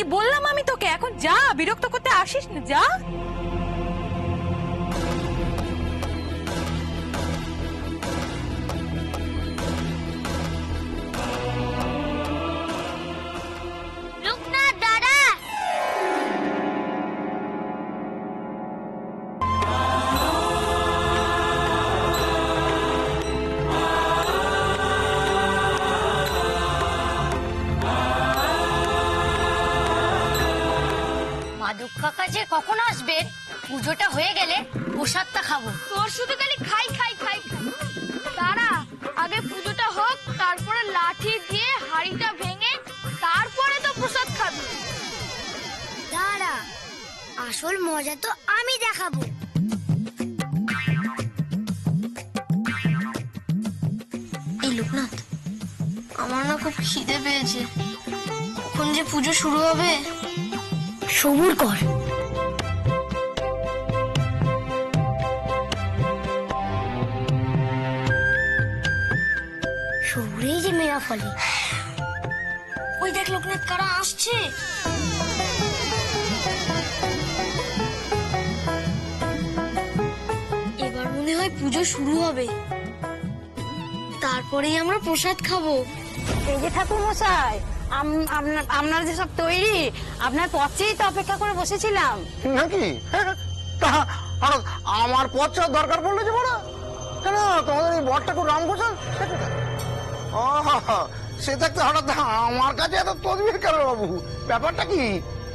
কি বললাম আমি তোকে? এখন যা, বিরক্ত করতে আসিস না, যা। লোকনাথ দাদা, মাধব কাকা যে কখন আসবেন? পুজোটা হয়ে গেলে প্রসাদটা খাবো। তোর শুধু খালি খাই খাই খাই খাই। দাঁড়া, আগে পুজোটা হোক, তারপরে লাঠি দিয়ে হাড়িটা ভেঙে তারপরে তো প্রসাদ খাবি। দাঁড়া, আসল মজা তো আমি দেখাবো। এই লোকনাথ, আমার না খুব খিদে পেয়েছে। কখন যে পুজো শুরু হবে? সবুর কর। সবুরেই যে মেরা ফলে। ওই দেখ লোকনাথ, কারা আসছে। এবার মনে হয় পুজো শুরু হবে, তারপরেই আমরা প্রসাদ খাবো। এই যে ঠাকুর মশাই, আপনার যে সব তৈরি, আপনার পথেই তো অপেক্ষা করে বসেছিলাম। নাকি? আমার পথটা দরকার পড়লো যে বড় কেন? তোমাদের এই বড় ঠাকুর রামপ্রসাদ সে থাকতে হঠাৎ আমার কাছে এত তদবির কেন বাবু? ব্যাপারটা কি?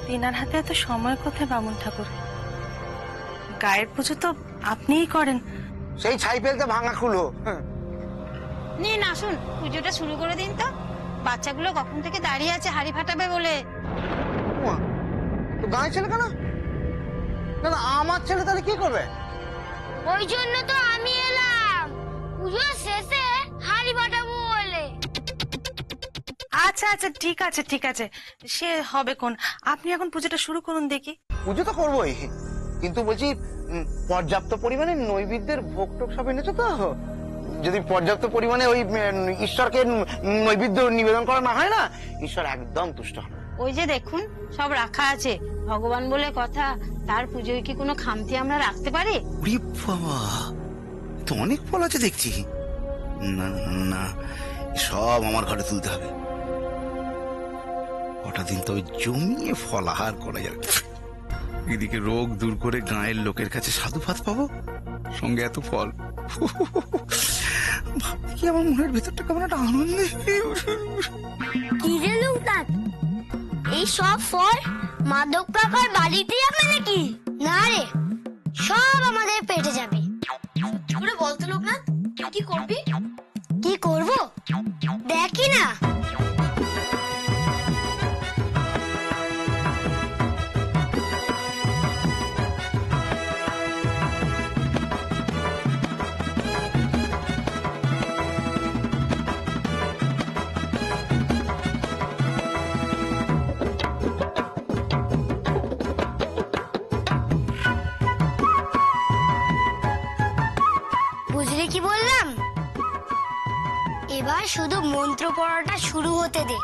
তিনার হাতে এত সময় কোথায় বামুন ঠাকুর? গায়ের পুজো তো আপনিই করেন। সেই ছাই ফেলতে ভাঙা খুলো। নিন আসুন, পুজোটা শুরু করে দিন তো। বাচ্চাগুলো কখন থেকে দাঁড়িয়ে আছে হাড়ি ফাটাবে বলে। তো গায়ে ছেলে কেন? না না, আমার ছেলে তাহলে কি করবে? ওই জন্য তো আমি এলাম, পুজো শেষে হাড়ি ফাটাবো বলে। আচ্ছা আচ্ছা, ঠিক আছে ঠিক আছে, সে হবে কোন। আপনি এখন পুজোটা শুরু করুন দেখি। পুজো তো করবোই, কিন্তু বলছি পর্যাপ্ত পরিমাণে নৈবেদ্যের ভোগ টোক সব এনেছো তো? যদি পর্যাপ্ত পরিমাণে ওই ঈশ্বরকে নৈবেদ্য নিবেদন করা না হয় না, ঈশ্বর একদম তুষ্ট হন। ওই যে দেখুন, সব রাখা আছে। ভগবান বলে কথা, তার পুজোয় কি কোনো খামতি আমরা রাখতে পারি? ওরে বাবা, তো অনেক ফল আছে দেখছি। না না, সব আমার ঘরে তুলতে হবে। কটা দিন তো জমিয়ে ফলাহার করা যাবে। এদিকে রোগ দূর করে গাঁয়ের লোকের কাছে সাধু ভাত পাবো, সঙ্গে এত ফল। ভাবতে কি আমার মনের ভেতরটা কেমন একটা আনন্দে। কি রে লোকনাথ, এই সব ফল মাধব কাকার বাড়িতে যাবে নাকি? না রে, সব আমাদের পেটে যাবে। সত্যি করে বলতো লোকনাথ, তুই কি করবি? কি করব দেখি না। বুঝলি কি বললাম? এবার শুধু মন্ত্র পড়াটা শুরু হতে দে।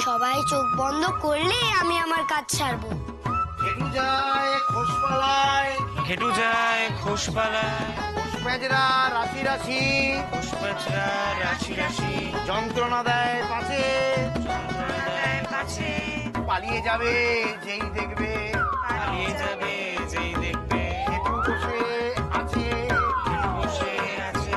সবাই চোখ বন্ধ করলে আমি আমার কাজ ছাড়বো। ঘেটু যায় খোসপালায়, ঘেটু যায় খোসপালায়, খোসপ্যাজরা রাশি রাশি, খোসপাচরা রাশি রাশি, যন্ত্রণা দেয় পাশে, যন্ত্রণা দেয় কাছে, পালিয়ে যাবে যেই দেখবে, পালিয়ে যাবে যেই দেখবে, ঘেটু বসে আছে। ঘেটু বসে আছে।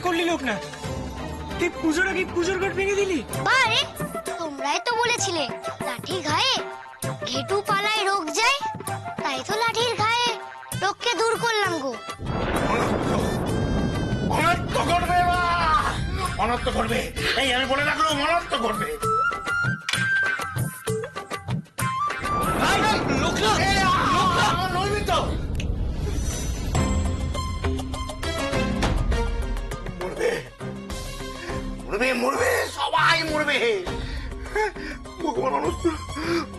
করলি লোকনাথ? তুই পুজোর আগে পুজোর ঘট ভেঙে দিলি? বারে তোমরাই তো বলেছিলে লাঠি ঘায়ে ঘেটু পালায় রোগ যায়, তাই তো লাঠির ঘায়ে রোগকে দূর করলাম গো। অনর্থ করবে মা, অনর্থ করবে, এই আমি বলে রাখলাম অনর্থ করবে। লোকনাথ! আমার নৈমিত্য মরবে, মরবে, মরবে, সবাই মরবে।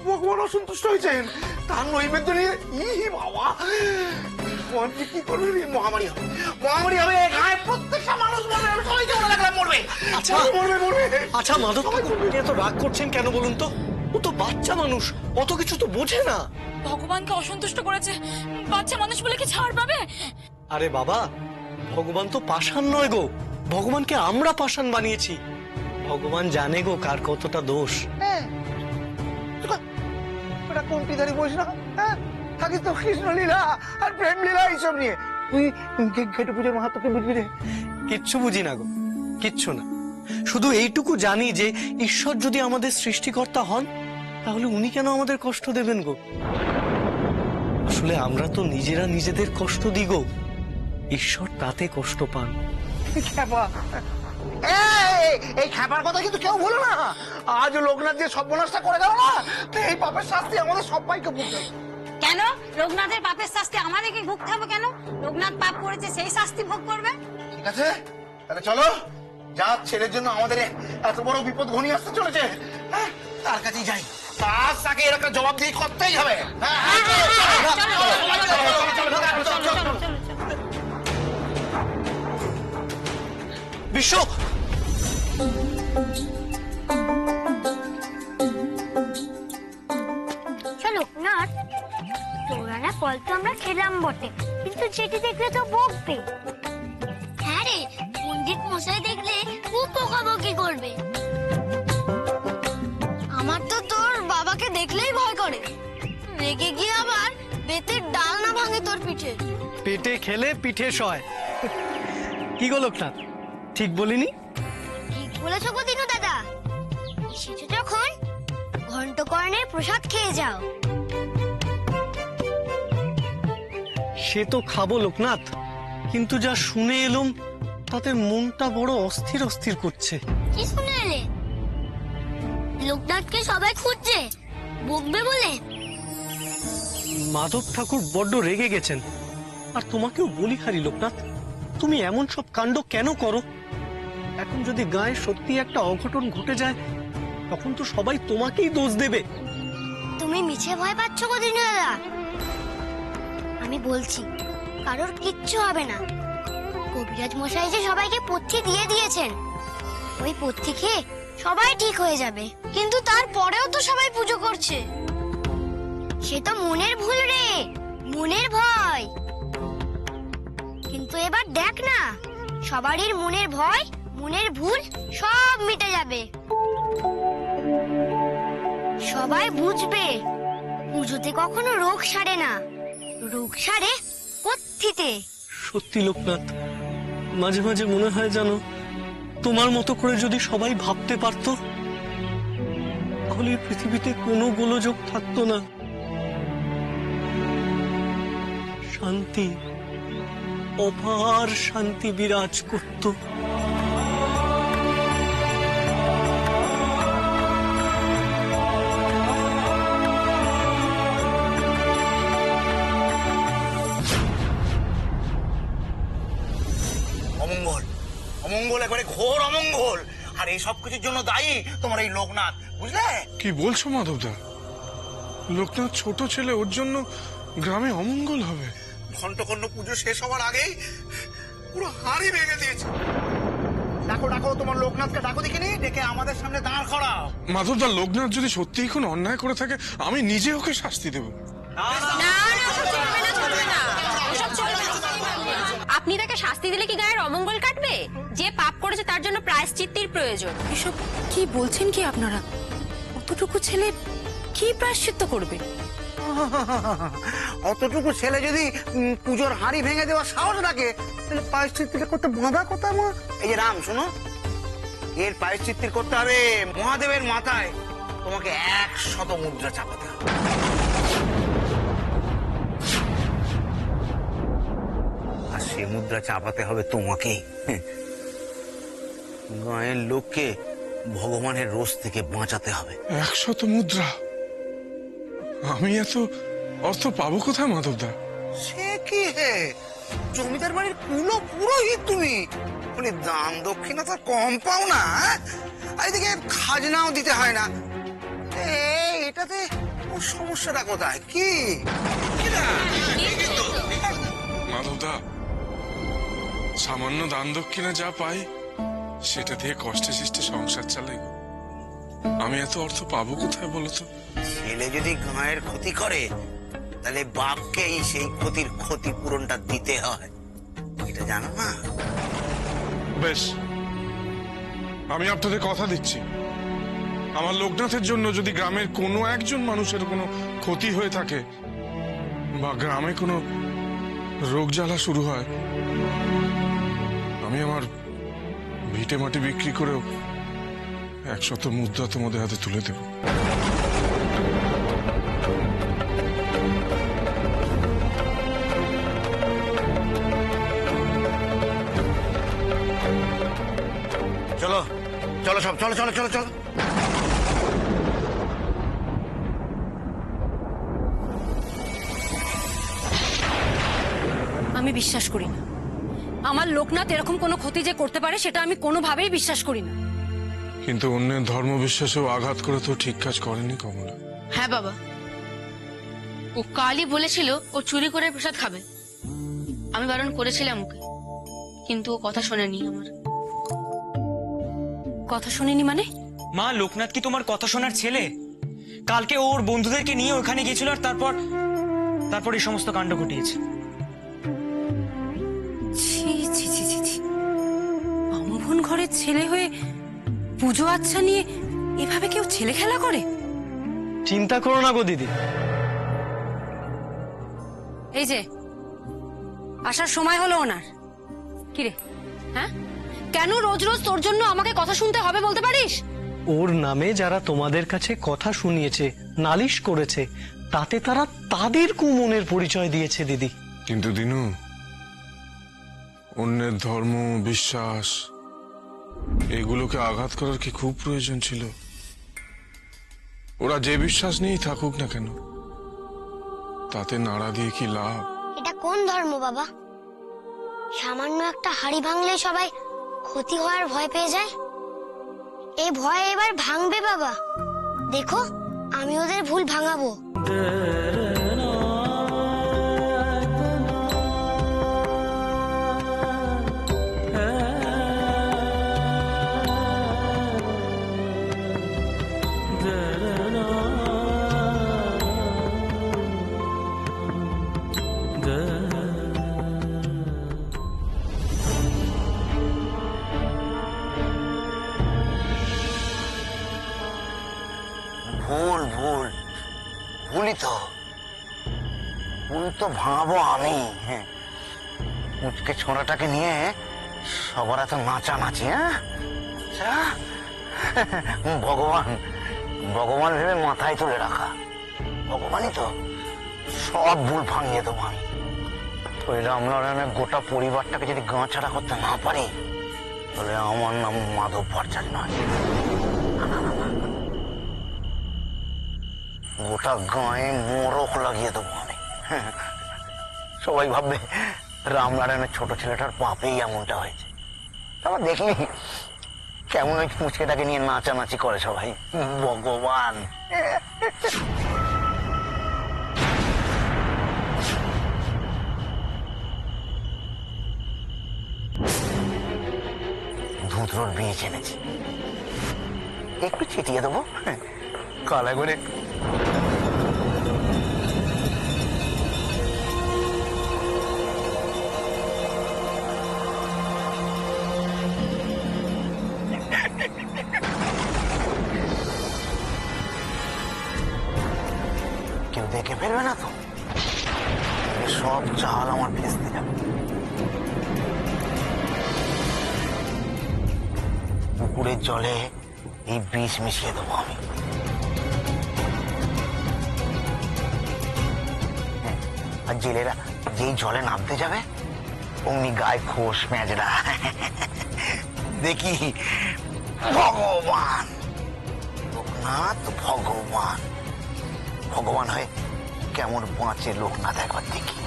ভগবান অসন্তুষ্ট হয়েছেন, তার নৈবেদ্য নিয়ে বাবা ভগবান কি করবে? মহামারী হবে, মহামারী হবে, গায়ে প্রত্যেকটা মানুষ মরবে, আমি সবাইকে বলে রাখলাম মরবে। আচ্ছা মরবে, মরবে। আচ্ছা মাধব ঠাকুর, এত রাগ করছেন কেন বলুন তো? ও তো বাচ্চা মানুষ, অত কিছু তো বোঝে না। ভগবানকে অসন্তুষ্ট করেছে, বাচ্চা মানুষ বলে কি ছাড় পাবে? আরে বাবা, ভগবান তো পাষাণ নয় গো, ভগবানকে আমরা পাষাণ বানিয়েছি। ভগবান জানে গো কার কতটা দোষ। ওটা কমতিধারী বইস না, হ্যাঁ? থাকিস তো কৃষ্ণলীলা আর প্রেম লীলা এইসব নিয়ে। তুই ঘেটু পুজোর মাহাত্ম্যকে বুঝবি রে? কিচ্ছু বুঝি না গো, কিচ্ছু না। শুধু এইটুকু জানি যে ঈশ্বর যদি আমাদের সৃষ্টিকর্তা হন, তাহলে উনি কেন আমাদের কষ্ট দেবেন গো? আসলে আমরা তো নিজেরা নিজেদের কষ্ট দিই গো, ঈশ্বর তাতে কষ্ট পান। খ্যাপা, এই খ্যাপার কথা কিন্তু কেউ বলো না। আজ লোকনাথ যে সর্বনাশটা করে গেল না, এই পাপের শাস্তি আমাদের সবাইকে ভুগতে হবে। কেন লোকনাথের পাপের শাস্তি আমাদেরকে ভুগতে হবে কেন? লোকনাথ পাপ করেছে, সেই শাস্তি ভোগ করবে। ঠিক আছে, তাহলে চলো, যা ছেলের জন্য আমাদের এত বড় বিপদ ঘনিয়ে আসতে চলেছে, হ্যাঁ, তার কাছেই যাই। তাকে এর একটা জবাব দিয়ে করতেই হবে। বিশ্ব, লোকনাথ, তোরানা ফল তো আমরা খেলাম বটে, কিন্তু যেটি দেখলে তো বকবে। হ্যাঁ রে, পণ্ডিত মশাই দেখলে খুব বকাবকি করবে। আমার তো তোর বাবাকে দেখলেই ভয় করে, রেগে গিয়ে আবার বেতের ডাল না ভাঙে তোর পিঠে। পেটে খেলে পিঠে সয়। কি গো লোকনাথ, ঠিক বলিনি? ঠিক বলেছো গো দিনু দাদা। এসেছো যখন ঘন্টকর্ণের প্রসাদ খেয়ে যাও। সে তো খাবো লোকনাথ, কিন্তু যা শুনে এলুম তাতে মনটা বড় অস্থির অস্থির করছে। কি শুনে এলে? লোকনাথকে সবাই খুঁজছে, বকবে বলে। মাধব ঠাকুর বড্ড রেগে গেছেন। আর তোমাকেও বলি হারি লোকনাথ, তুমি এমন সব কাণ্ড কেন করো? এখন যদি গায়ে সত্যি একটা অঘটন ঘটে যায়, তখন তো সবাই তোমাকেই দোষ দেবে। তুমি মিছে ভয় পাচ্ছ গো দিনু দাদা। আমি বলছি, কারোর কিচ্ছু হবে না। কবিরাজ মশাই যে সবাইকে পথ্যি দিয়ে দিয়েছেন, ওই পথ্যি খেয়ে সবাই ঠিক হয়ে যাবে। কিন্তু তারপরেও তো সবাই পুজো করছে। সে তো মনের ভুল রে, মনের ভয়। কিন্তু এবার দেখ না, সবারই মনের ভয়, মনের ভুল সব মিটে যাবে। সবাই বুঝবে পুজোতে কখনো রোগ সারে না, রোগ সারে পথ্যিতে। সত্যি লোকনাথ, মাঝে মাঝে মনে হয় জানো, তোমার মতো করে যদি সবাই ভাবতে পারতো, তাহলে এই পৃথিবীতে কোনো গোলযোগ থাকতো না। শান্তি, অপার শান্তি বিরাজ করত। অমঙ্গল, অমঙ্গল, একবারে ঘোর অমঙ্গল। আর এই সব কিছুর জন্য দায়ী তোমার এই লোকনাথ, বুঝলে? কি বলছো মাধবদা? লোকনাথ ছোট ছেলে, ওর জন্য গ্রামে অমঙ্গল হবে? ঘন্টকর্ণ পুজো শেষ হওয়ার আগেই পুরো হাড়ি ভেঙে দিয়েছে। ডাকো ডাকো, তোমার লোকনাথকে ডাকো, দেখিনি, ডেকে আমাদের সামনে দাঁড় করাও। মাধবদা, লোকনাথ যদি সত্যিই কোনো অন্যায় করে থাকে, আমি নিজে ওকে শাস্তি দেব। আপনি তাকে শাস্তি দিলে কি গায়ের অমঙ্গল কাটবে? যে পাপ করেছে তার জন্য প্রায়শ্চিত্তের প্রয়োজন। এসব কি বলছেন কি আপনারা? অতটুকু ছেলে কি প্রায়শ্চিত্ত করবে? অতটুকু ছেলে যদি পুজোর হাঁড়ি ভেঙে দেওয়ার সাহস রাখে, তাহলে প্রায়শ্চিত্তিটা করতে বাঁধা কথা মা। এই যে রাম, শোনো, এর প্রায়শ্চিত্তি করতে হবে মহাদেবের মাথায় তোমাকে 100 মুদ্রা চাপাতে হবে। আর সে মুদ্রা চাপাতে হবে তোমাকেই। গায়ের লোককে ভগবানের রোষ থেকে বাঁচাতে হবে। 100 মুদ্রা? আমি এত অর্থ পাবো কোথায় মাধবদা? সে কি হে, জমিদার বাড়ির কুলো পুরোহিত তুমি, মানে দান দক্ষিণা তো কম পাও না। আর এদিকে খাজনাও দিতে হয় না। এটাতে ওর সমস্যাটা কোথায়? কি মাধবদা, সামান্য দান দক্ষিণা যা পাই সেটা দিয়ে কষ্টে সৃষ্টে সংসার চালাই। আমি এত অর্থ পাবো কোথায় বলো তো? ছেলে যদি গায়ের ক্ষতি করে, তাহলে বাপকেই সেই ক্ষতির ক্ষতিপূরণটা দিতে হয়, এটা জানো না? বেশ, আমি আপনাদের কথা দিচ্ছি, আমার লোকনাথের জন্য যদি গ্রামের কোনো একজন মানুষের কোনো ক্ষতি হয়ে থাকে বা গ্রামে কোনো রোগ জ্বালা শুরু হয়, আমি আমার ভিটে মাটি বিক্রি করেও 100 মুদ্রা তোমাদের হাতে তুলে দেব। চলো চলো সব, চলো চলো চলো চলো। আমি বিশ্বাস করি না আমার লোকনাথ এরকম কোনো ক্ষতি যে করতে পারে, সেটা আমি কোনোভাবেই বিশ্বাস করি না। কিন্তু অন্যের ধর্ম বিশ্বাসেও আঘাত করে তো ঠিক কাজ করেনি কমলা। হ্যাঁ বাবা, ও কালই বলেছিল ও চুরি করে প্রসাদ খাবে। আমি বারণ করেছিলাম ওকে, কিন্তু ও কথা শোনেনি আমার। কথা শুনিনি মানে? মা, লোকনাথ কি তোমার কথা শোনার ছেলে? কালকে ওর বন্ধুদেরকে নিয়ে ওখানে গেছিল আর তারপর এই সমস্ত কাণ্ড ঘটিয়েছে। ছি ছি ছি ছি ছি, ব্রাহ্মণ ঘরের ছেলে হয়ে পুজো আচ্ছা নিয়ে এভাবে কেউ ছেলে খেলা করে? চিন্তা করো না গো দিদি। এই যে আসার সময় হলো ওনার, কিরে হ্যাঁ, কেন রোজ রোজ তোর জন্য আমাকে কথা শুনতে হবে বলতে পারিস? ওর নামে যারা তোমাদের কাছে কথা শুনিয়েছে, নালিশ করেছে, তাতে তারা তাদের কুমনের পরিচয় দিয়েছে দিদি। কিন্তু দিনু, অন্যের ধর্ম বিশ্বাস এগুলোকে আঘাত করার কি খুব প্রয়োজন ছিল? ওরা যে বিশ্বাস নিয়েই থাকুক না কেন, তাতে নাড়া দিয়ে কি লাভ? এটা কোন ধর্ম বাবা? সামান্য একটা হাড়ি ভাঙলে সবাই ক্ষতি হওয়ার ভয় পেয়ে যায়। এই ভয় এবার ভাঙবে বাবা, দেখো আমি ওদের ভুল ভাঙাবো। ভুল ভুল ভুলই তো, ভুল তো ভাঙাবো আমি। হ্যাঁ, মুচকে ছোঁড়াটাকে নিয়ে সবার এত নাচানাচি। হ্যাঁ, আচ্ছা, ভগবান ভগবান ভেবে মাথায় তুলে রাখা, ভগবানই তো সব ভুল ভাঙিয়ে দেবো আমি। ওই রামনারায়ণের গোটা পরিবারটাকে যদি গাঁ ছাড়া করতে না পারি, তাহলে আমার নাম মাধব ভট্টাচার্য নয়। গোটা গায়ে মোরক লাগিয়ে দেবো আমি। সবাই ভাববে রামনারায়ণের ছোট ছেলেটার পাপেই এমনটা হয়েছে। তারপর দেখলি কেমন ওই মুচকেটাকে নিয়ে নাচানাচি করে সবাই। ভগবান, ধুতরোর বীজ এনেছি, একটু ছিটিয়ে দেবো কালা করে। কেউ দেখে ফেলবে না তো? সব চাল আমার ভেস্তে যাবে। পুকুরের জলে এই বিষ মিশিয়ে দেবো আমি। আর জেলেরা যেই জলে নামতে যাবে অমনি গায়ে খোশ ম্যাজরা। দেখি ভগবান, লোকনাথ ভগবান, ভগবান হয়ে কেমন বাঁচে লোকনাথ একবার দেখি।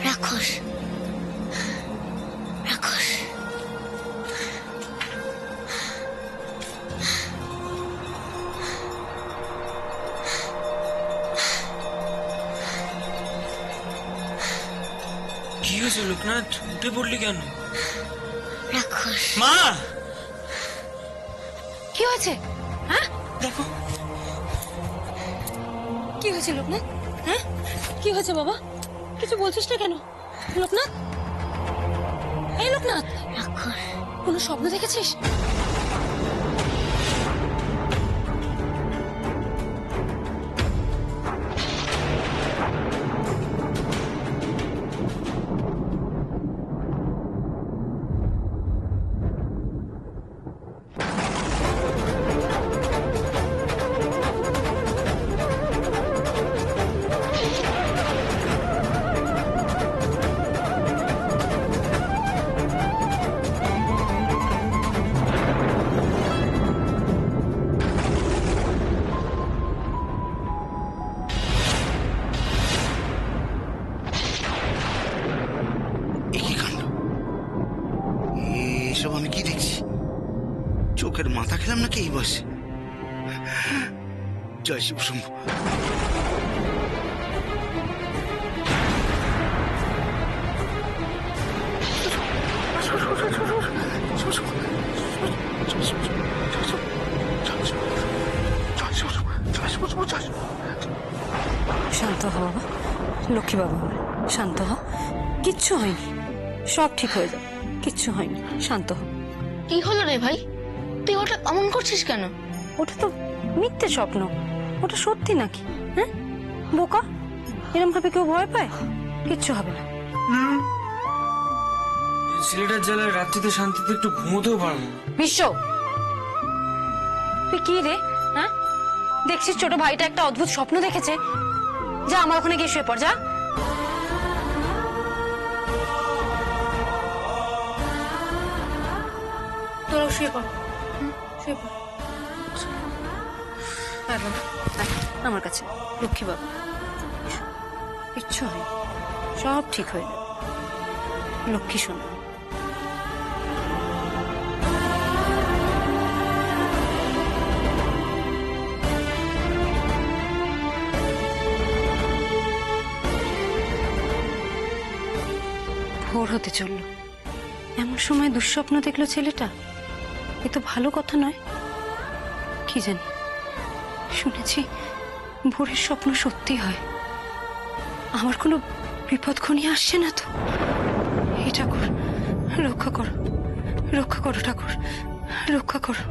রাক্ষস, রাক্ষস। কি হয়েছে লোকনাথ, উঠে পড়লি কেন? রাক্ষস। মা, কি হয়েছে? হ্যাঁ, দেখো কি হয়েছে লোকনাথ? হ্যাঁ, কি হয়েছে বাবা? কিছু বলছিস না কেন লোকনাথ? এই লোকনাথ, রাক্ষস। কোনো স্বপ্ন দেখেছিস? একই কাণ্ড, এসব আমি কি দেখছি? চোখের মাথা খেলাম নাকি এই বয়সে? জয় শিব শম্ভু। শান্ত হ বাবা, লক্ষ্মী বাবা, শান্ত হ। কিচ্ছু হয়নি, সব ঠিক হয়ে যাবে, কিচ্ছু হয়নি, শান্ত হ। কি হলো রে ভাই, তুই ওটা অমন করছিস কেন? ওটা তো মিথ্যে স্বপ্ন, ওটা সত্যি নাকি? হ্যাঁ বোকা, এরম ভাবে কেউ ভয় পায়? কিচ্ছু হবে না। ছেলেটার জ্বালায় রাত্রিতে শান্তিতে একটু ঘুমোতেও পারবো না। বিশ্ব, তুই কি রে? হ্যাঁ, দেখছিস ছোট ভাইটা একটা অদ্ভুত স্বপ্ন দেখেছে। যা আমার ওখানে গিয়ে শুয়ে পড়, যা। তোরা শুয়ে পড়, শুয়ে পড়। আয় বাবা, আয় আমার কাছে, লক্ষ্মী বাবা। কিচ্ছু হয়নি, সব ঠিক হয়ে যাবে, লক্ষ্মী শোনা। ভোর হতে চললো, এমন সময় দুঃস্বপ্ন দেখলো ছেলেটা। এ তো ভালো কথা নয়। কি জানি, শুনেছি ভোরের স্বপ্ন সত্যি হয়। আমার কোনো বিপদ ঘনিয়ে আসছে না তো? হে ঠাকুর, রক্ষা করো, রক্ষা করো ঠাকুর, রক্ষা করো।